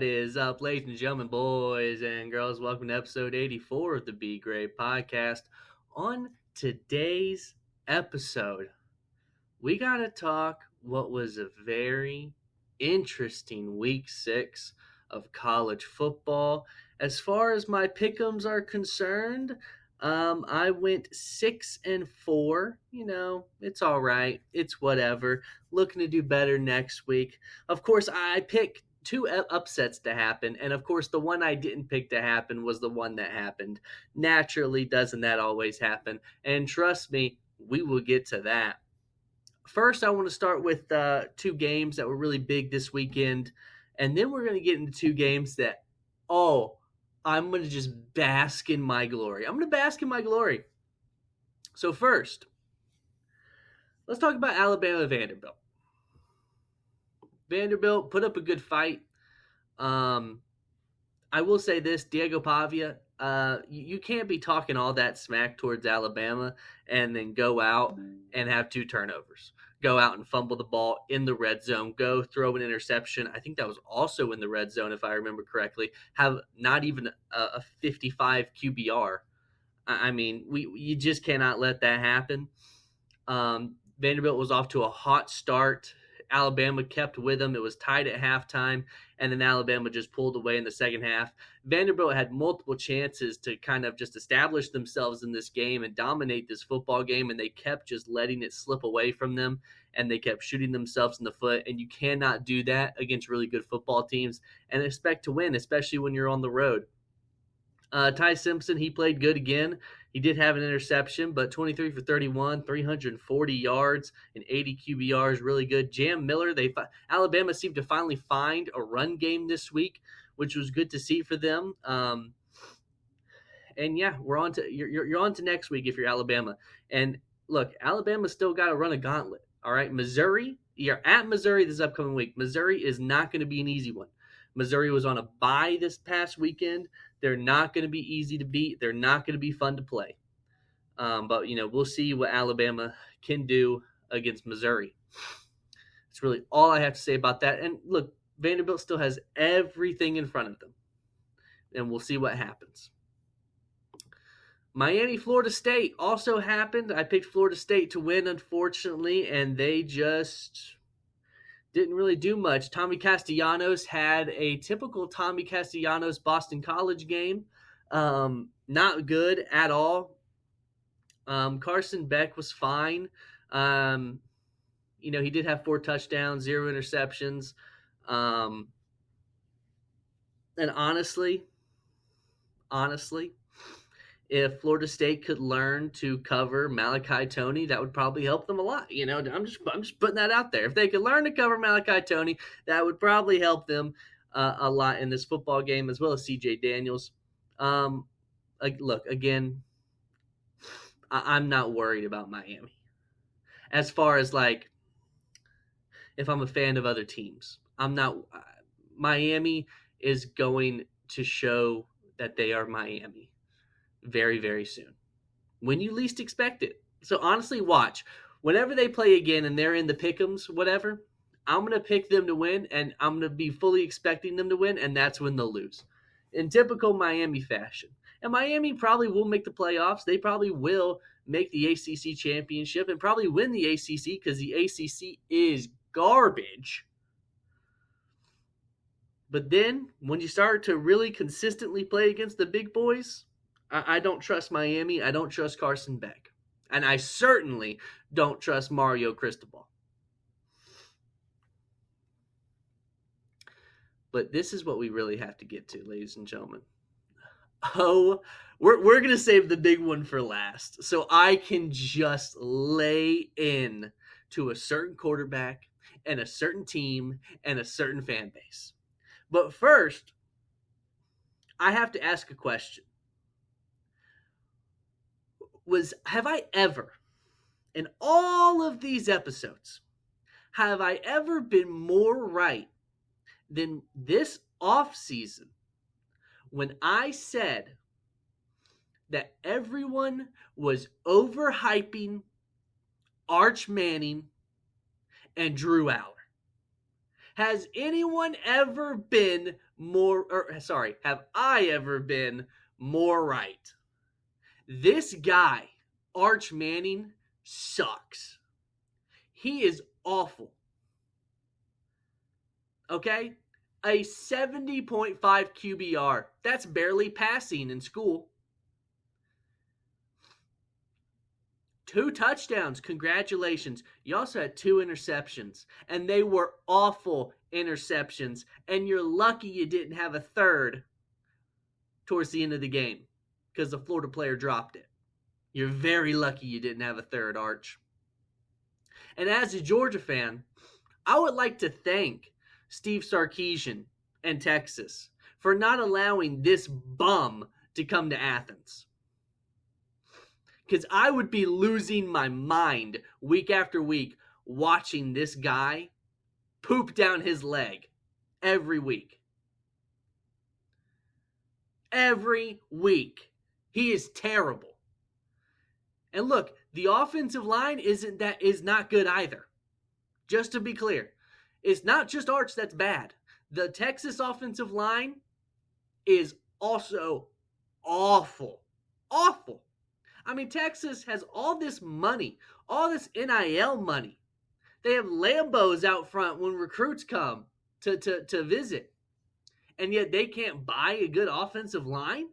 is up, ladies and gentlemen, boys and girls? Welcome to episode 84 of the Greyt podcast. On today's episode, we got to talk what was a very interesting week 6 of college football. As far as my pick'ems are concerned, I went 6-4. It's all right. It's whatever. Looking to do better next week. Of course, I picked two upsets to happen, and of course, the one I didn't pick to happen was the one that happened. Naturally, doesn't that always happen? And trust me, we will get to that. First, I want to start with two games that were really big this weekend, and then we're going to get into two games that, I'm going to just bask in my glory. I'm going to bask in my glory. So first, let's talk about Alabama Vanderbilt. Vanderbilt put up a good fight. I will say this, Diego Pavia, you can't be talking all that smack towards Alabama and then go out and have two turnovers. Go out and fumble the ball in the red zone. Go throw an interception. I think that was also in the red zone, if I remember correctly. Have not even a 55 QBR. I mean, you just cannot let that happen. Vanderbilt was off to a hot start. Alabama kept with them. It was tied at halftime, and then Alabama just pulled away in the second half. Vanderbilt had multiple chances to kind of just establish themselves in this game and dominate this football game, and they kept just letting it slip away from them, and they kept shooting themselves in the foot, and you cannot do that against really good football teams and expect to win, especially when you're on the road. Ty Simpson, he played good again. He did have an interception, but 23 for 31, 340 yards, and 80 QBR is really good. Jam Miller, Alabama seemed to finally find a run game this week, which was good to see for them. And yeah, you're on to next week if you're Alabama. And look, Alabama still got to run a gauntlet. All right, Missouri, you're at Missouri this upcoming week. Missouri is not going to be an easy one. Missouri was on a bye this past weekend. They're not going to be easy to beat. They're not going to be fun to play. But, we'll see what Alabama can do against Missouri. That's really all I have to say about that. And look, Vanderbilt still has everything in front of them. And we'll see what happens. Miami, Florida State also happened. I picked Florida State to win, unfortunately, and they just didn't really do much. Tommy Castellanos had a typical Tommy Castellanos Boston College game. Not good at all. Carson Beck was fine. He did have 4 touchdowns, 0 interceptions. And honestly, if Florida State could learn to cover Malachi Toney, that would probably help them a lot. I'm just putting that out there. If they could learn to cover Malachi Toney, that would probably help them a lot in this football game, as well as C.J. Daniels. Look, again, I'm not worried about Miami. As far as, if I'm a fan of other teams, I'm not. Miami is going to show that they are Miami very, very soon, when you least expect it. So honestly, watch. Whenever they play again and they're in the pick'ems, whatever, I'm going to pick them to win, and I'm going to be fully expecting them to win, and that's when they'll lose. In typical Miami fashion. And Miami probably will make the playoffs. They probably will make the ACC championship and probably win the ACC, because the ACC is garbage. But then, when you start to really consistently play against the big boys, I don't trust Miami. I don't trust Carson Beck. And I certainly don't trust Mario Cristobal. But this is what we really have to get to, ladies and gentlemen. We're going to save the big one for last, so I can just lay in to a certain quarterback and a certain team and a certain fan base. But first, I have to ask a question. Have I ever, in all of these episodes, have I ever been more right than this offseason when I said that everyone was overhyping Arch Manning and Drew Aller? Have I ever been more right? This guy, Arch Manning, sucks. He is awful. Okay? A 70.5 QBR. That's barely passing in school. 2 touchdowns. Congratulations. You also had 2 interceptions, and they were awful interceptions, and you're lucky you didn't have a third towards the end of the game because the Florida player dropped it. You're very lucky you didn't have a third, Arch. And as a Georgia fan, I would like to thank Steve Sarkisian and Texas for not allowing this bum to come to Athens. Because I would be losing my mind week after week watching this guy poop down his leg every week. Every week. He is terrible. And look, the offensive line is not good either. Just to be clear, it's not just Arch that's bad. The Texas offensive line is also awful. Awful. I mean, Texas has all this money, all this NIL money. They have Lambos out front when recruits come to visit. And yet they can't buy a good offensive line?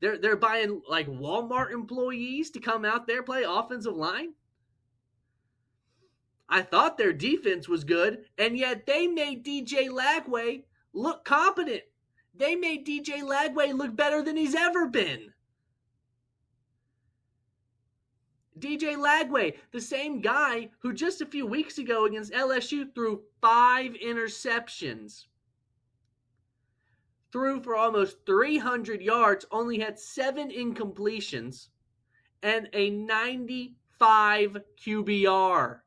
They're buying like Walmart employees to come out there play offensive line? I thought their defense was good, and yet they made DJ Lagway look competent. They made DJ Lagway look better than he's ever been. DJ Lagway, the same guy who just a few weeks ago against LSU threw 5 interceptions. Threw for almost 300 yards, only had 7 incompletions, and a 95 QBR.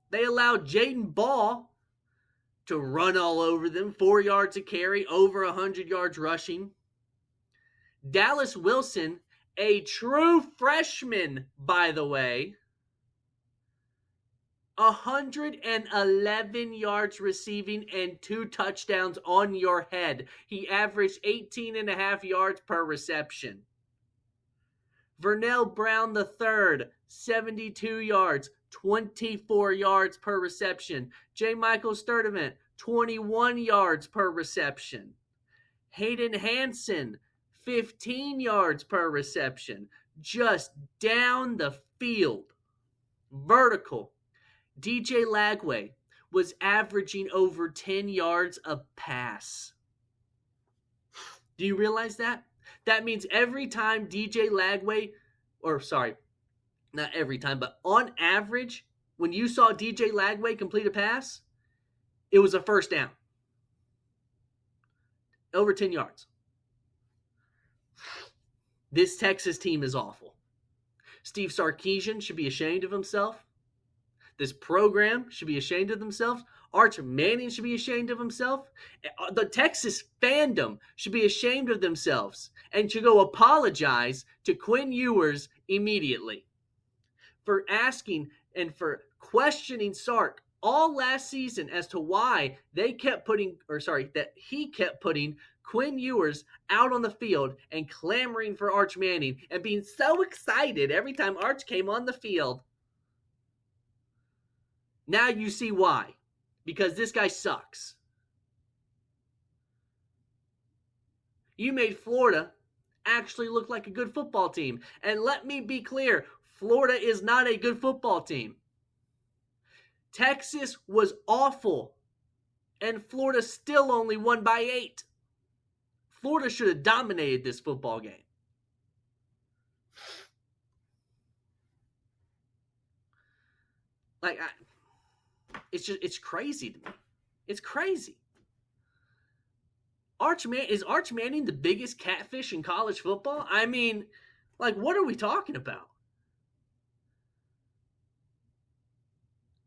They allowed Jaden Ball to run all over them, 4 yards a carry, over 100 yards rushing. Dallas Wilson, a true freshman, by the way, 111 yards receiving and 2 touchdowns on your head. He averaged 18.5 yards per reception. Vernell Brown III, 72 yards, 24 yards per reception. J. Michael Sturdivant, 21 yards per reception. Hayden Hansen, 15 yards per reception. Just down the field. Vertical. DJ Lagway was averaging over 10 yards a pass. Do you realize that? That means every time DJ Lagway, not every time, but on average, when you saw DJ Lagway complete a pass, it was a first down. Over 10 yards. This Texas team is awful. Steve Sarkisian should be ashamed of himself. This program should be ashamed of themselves. Arch Manning should be ashamed of himself. The Texas fandom should be ashamed of themselves and should go apologize to Quinn Ewers immediately for asking and for questioning Sark all last season as to why he kept putting Quinn Ewers out on the field and clamoring for Arch Manning and being so excited every time Arch came on the field. Now you see why. Because this guy sucks. You made Florida actually look like a good football team. And let me be clear, Florida is not a good football team. Texas was awful. And Florida still only won by 8. Florida should have dominated this football game. It's crazy to me. It's crazy. Is Arch Manning the biggest catfish in college football? I mean, what are we talking about?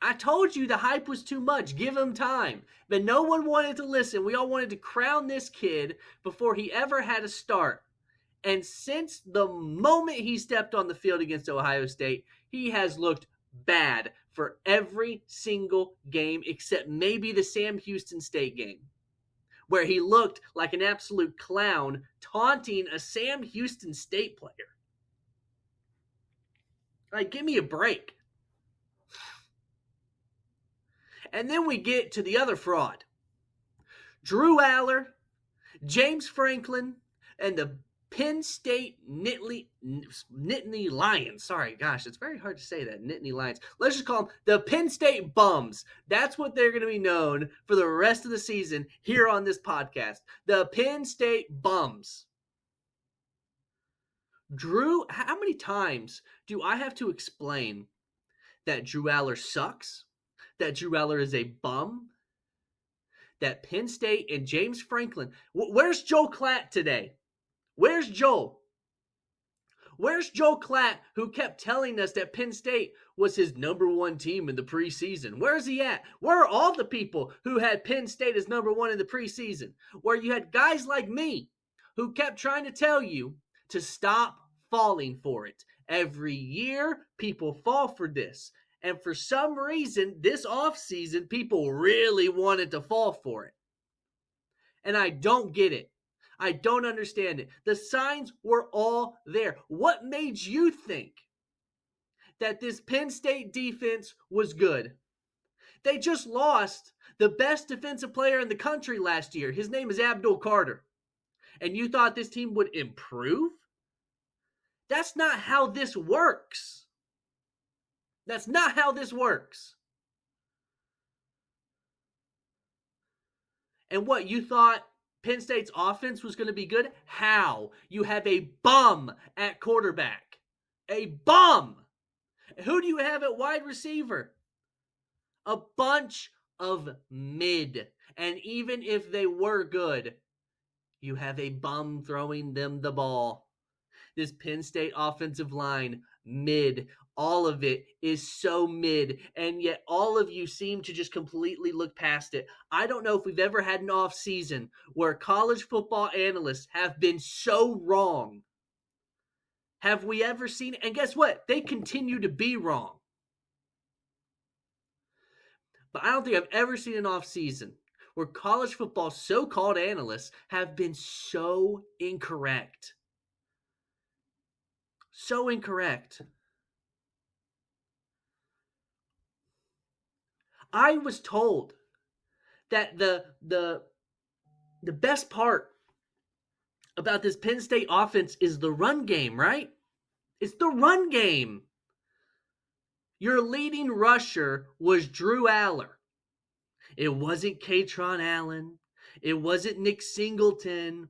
I told you the hype was too much. Give him time. But no one wanted to listen. We all wanted to crown this kid before he ever had a start. And since the moment he stepped on the field against Ohio State, he has looked bad for every single game except maybe the Sam Houston State game, where he looked like an absolute clown taunting a Sam Houston State player. Like, give me a break. And then we get to the other fraud. Drew Aller, James Franklin, and the Penn State Nittany Lions. Sorry, gosh, it's very hard to say that. Nittany Lions. Let's just call them the Penn State Bums. That's what they're going to be known for the rest of the season here on this podcast. The Penn State Bums. Drew, how many times do I have to explain that Drew Aller sucks? That Drew Aller is a bum? That Penn State and James Franklin. Where's Joel Klatt today? Where's Joel? Where's Joel Klatt, who kept telling us that Penn State was his number one team in the preseason? Where's he at? Where are all the people who had Penn State as number one in the preseason? Where you had guys like me who kept trying to tell you to stop falling for it. Every year, people fall for this. And for some reason, this offseason, people really wanted to fall for it. And I don't get it. I don't understand it. The signs were all there. What made you think that this Penn State defense was good? They just lost the best defensive player in the country last year. His name is Abdul Carter. And you thought this team would improve? That's not how this works. That's not how this works. And what, you thought Penn State's offense was going to be good? How? You have a bum at quarterback. A bum. Who do you have at wide receiver? A bunch of mid. And even if they were good, you have a bum throwing them the ball. This Penn State offensive line, mid. All of it is so mid, and yet all of you seem to just completely look past it. I don't know if we've ever had an off season where college football analysts have been so wrong. Have we ever seen it? And guess what? They continue to be wrong. But I don't think I've ever seen an off season where college football so-called analysts have been so incorrect. So incorrect. I was told that the best part about this Penn State offense is the run game, right? It's the run game. Your leading rusher was Drew Aller. It wasn't Kaytron Allen. It wasn't Nick Singleton.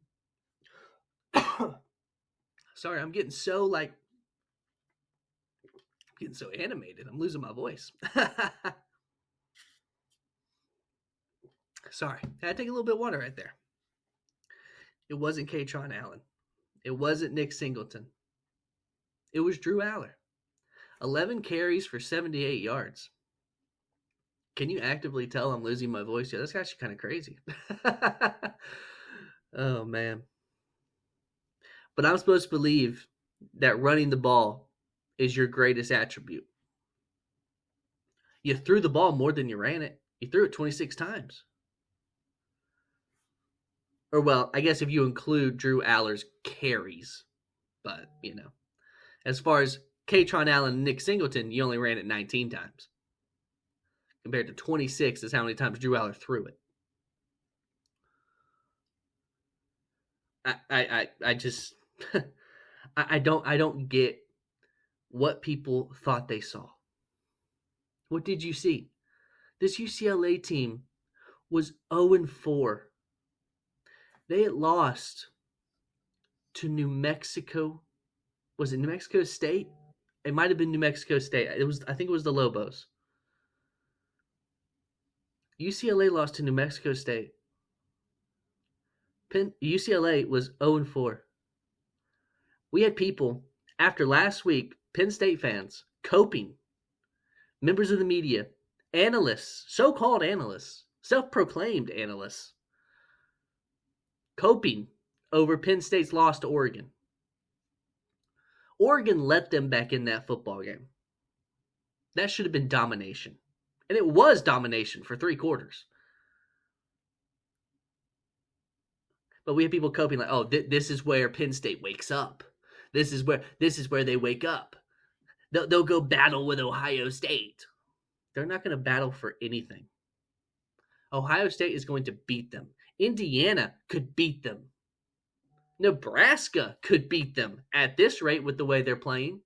Sorry, I'm getting so animated. I'm losing my voice. Sorry, I had to take a little bit of water right there. It wasn't Kaytron Allen. It wasn't Nick Singleton. It was Drew Aller. 11 carries for 78 yards. Can you actively tell I'm losing my voice? Yeah, that's actually kind of crazy. Oh, man. But I'm supposed to believe that running the ball is your greatest attribute. You threw the ball more than you ran it. You threw it 26 times. Or, well, I guess if you include Drew Aller's carries. But, as far as Kaytron Allen and Nick Singleton, you only ran it 19 times. Compared to 26 is how many times Drew Aller threw it. I just I don't get what people thought they saw. What did you see? This UCLA team was 0-4. They had lost to New Mexico. Was it New Mexico State? It might have been New Mexico State. I think it was the Lobos. UCLA lost to New Mexico State. UCLA was 0-4. We had people, after last week, Penn State fans, coping, members of the media, analysts, so-called analysts, self-proclaimed analysts, coping over Penn State's loss to Oregon. Oregon let them back in that football game. That should have been domination. And it was domination for 3 quarters. But we have people coping like, oh, this is where Penn State wakes up. This is where they wake up. They'll go battle with Ohio State. They're not going to battle for anything. Ohio State is going to beat them. Indiana could beat them. Nebraska could beat them at this rate with the way they're playing.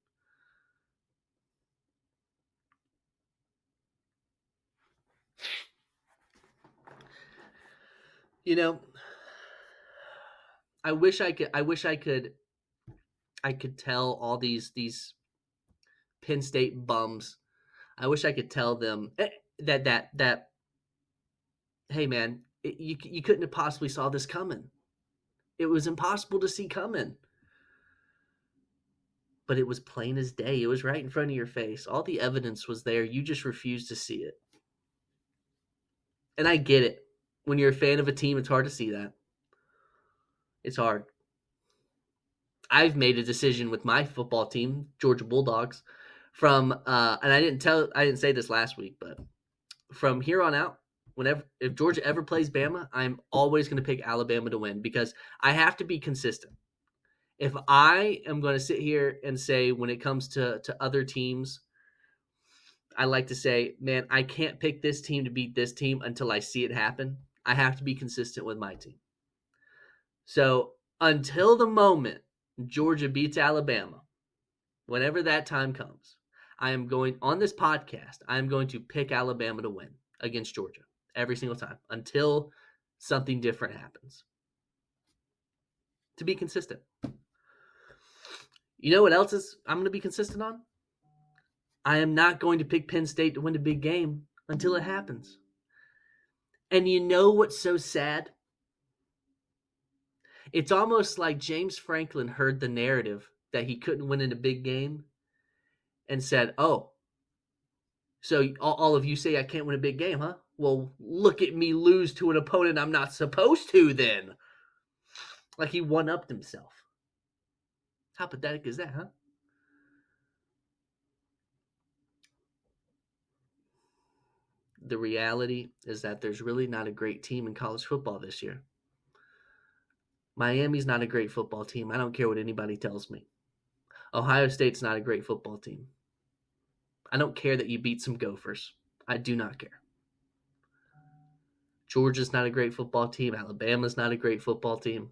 You know, I wish I could tell all these Penn State bums. I wish I could tell them that hey man, you couldn't have possibly saw this coming. It was impossible to see coming. But it was plain as day. It was right in front of your face. All the evidence was there. You just refused to see it. And I get it. When you're a fan of a team, it's hard to see that. It's hard. I've made a decision with my football team, Georgia Bulldogs, and I didn't say this last week, but from here on out, if Georgia ever plays Bama, I'm always going to pick Alabama to win because I have to be consistent. If I am going to sit here and say when it comes to other teams, I like to say, man, I can't pick this team to beat this team until I see it happen. I have to be consistent with my team. So until the moment Georgia beats Alabama, whenever that time comes, I am going on this podcast, I am going to pick Alabama to win against Georgia every single time until something different happens. To be consistent. You know what else I'm going to be consistent on? I am not going to pick Penn State to win a big game until it happens. And you know what's so sad? It's almost like James Franklin heard the narrative that he couldn't win in a big game and said, oh, so all of you say I can't win a big game, huh? Well, look at me lose to an opponent I'm not supposed to then. Like he one-upped himself. How pathetic is that, huh? The reality is that there's really not a great team in college football this year. Miami's not a great football team. I don't care what anybody tells me. Ohio State's not a great football team. I don't care that you beat some Gophers. I do not care. Georgia's not a great football team. Alabama's not a great football team.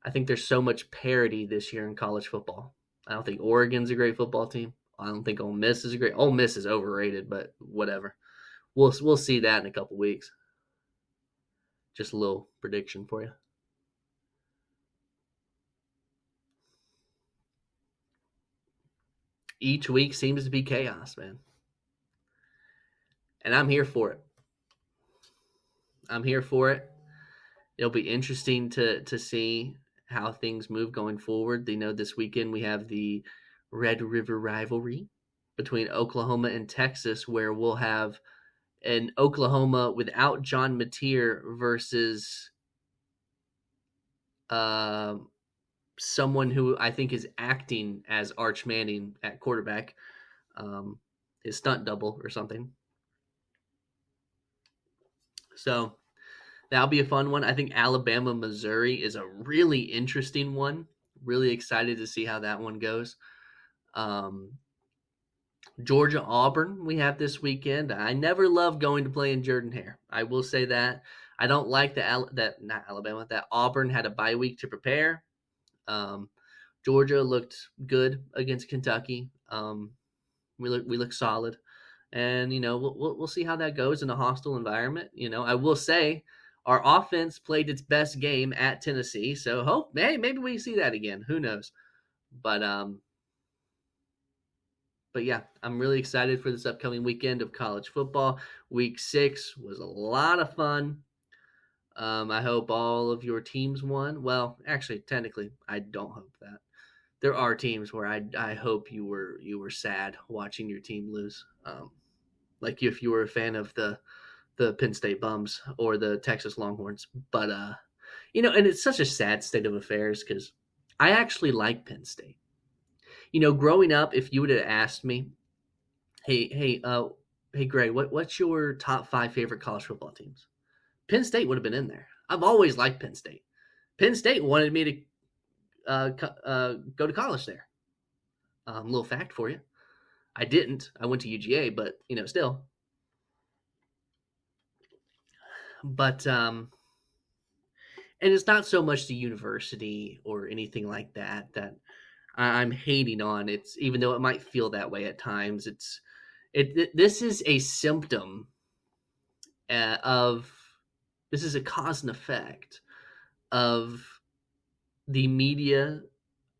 I think there's so much parity this year in college football. I don't think Oregon's a great football team. I don't think Ole Miss is a great. Ole Miss is overrated, but whatever. We'll see that in a couple weeks. Just a little prediction for you. Each week seems to be chaos, man. And I'm here for it. I'm here for it. It'll be interesting to see how things move going forward. They know this weekend we have the Red River rivalry between Oklahoma and Texas, where we'll have an Oklahoma without John Mateer versus someone who I think is acting as Arch Manning at quarterback, his stunt double or something. So that'll be a fun one. I think Alabama, Missouri is a really interesting one. Really excited to see how that one goes. Georgia, Auburn we have this weekend. I never love going to play in Jordan-Hare. I will say that. I don't like that Auburn had a bye week to prepare. Georgia looked good against Kentucky. We look solid. And, we'll see how that goes in a hostile environment. I will say our offense played its best game at Tennessee. So maybe we see that again. Who knows? But yeah, I'm really excited for this upcoming weekend of college football. Week 6 was a lot of fun. I hope all of your teams won. Well, actually, technically, I don't hope that. There are teams where I hope you were sad watching your team lose. Like if you were a fan of the Penn State Bums or the Texas Longhorns. But, and it's such a sad state of affairs because I actually like Penn State. Growing up, if you would have asked me Hey, hey, hey, Gray, what's your top five favorite college football teams? Penn State would have been in there. I've always liked Penn State. Penn State wanted me to go to college there. Little fact for you. I didn't. I went to UGA, but still. But and it's not so much the university or anything like that I'm hating on. It's even though it might feel that way at times. This is a symptom of this is a cause and effect of the media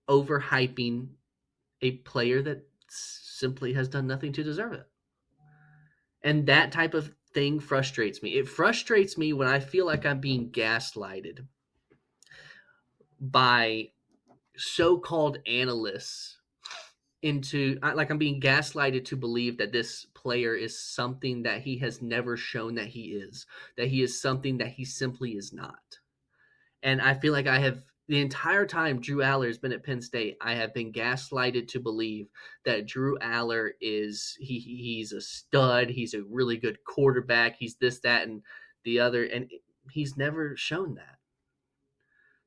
overhyping a player that simply has done nothing to deserve it. And that type of thing frustrates me. It frustrates me when I feel like I'm being gaslighted by so-called analysts into like I'm being gaslighted to believe that this player is something that he has never shown that he is something that he simply is not. And I feel like I have the entire time Drew Aller has been at Penn State, I have been gaslighted to believe that Drew Aller he's a stud, he's a really good quarterback, he's this, that, and the other, and he's never shown that.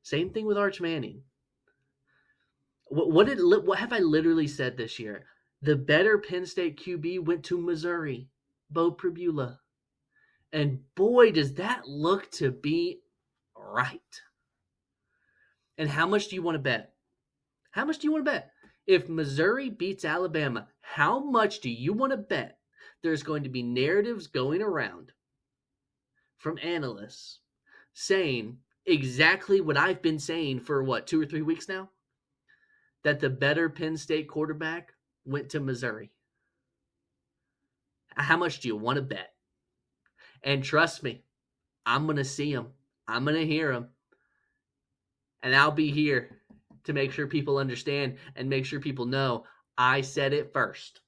Same thing with Arch Manning. What have I literally said this year? The better Penn State QB went to Missouri, Bo Pribula, and boy, does that look to be right. And how much do you want to bet? How much do you want to bet? If Missouri beats Alabama, how much do you want to bet there's going to be narratives going around from analysts saying exactly what I've been saying for 2 or 3 weeks now? That the better Penn State quarterback went to Missouri. How much do you want to bet? And trust me, I'm going to see him. I'm going to hear him. And I'll be here to make sure people understand and make sure people know I said it first.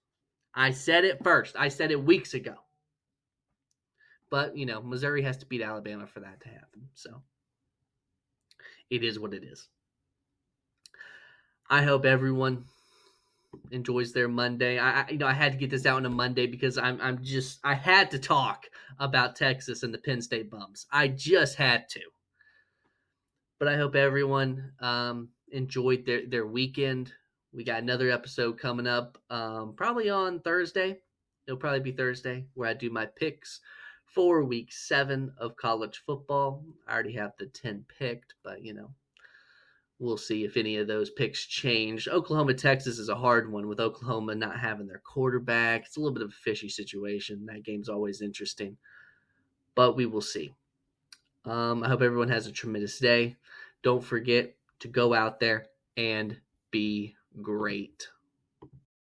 I said it first. I said it weeks ago. But, Missouri has to beat Alabama for that to happen. So it is what it is. I hope everyone enjoys their Monday. I had to get this out on a Monday because I had to talk about Texas and the Penn State Bums. I just had to. But I hope everyone enjoyed their weekend. We got another episode coming up probably on Thursday. It'll probably be Thursday where I do my picks for week 7 of college football. I already have the 10 picked, but we'll see if any of those picks change. Oklahoma, Texas is a hard one with Oklahoma not having their quarterback. It's a little bit of a fishy situation. That game's always interesting, but we will see. I hope everyone has a tremendous day. Don't forget to go out there and be great.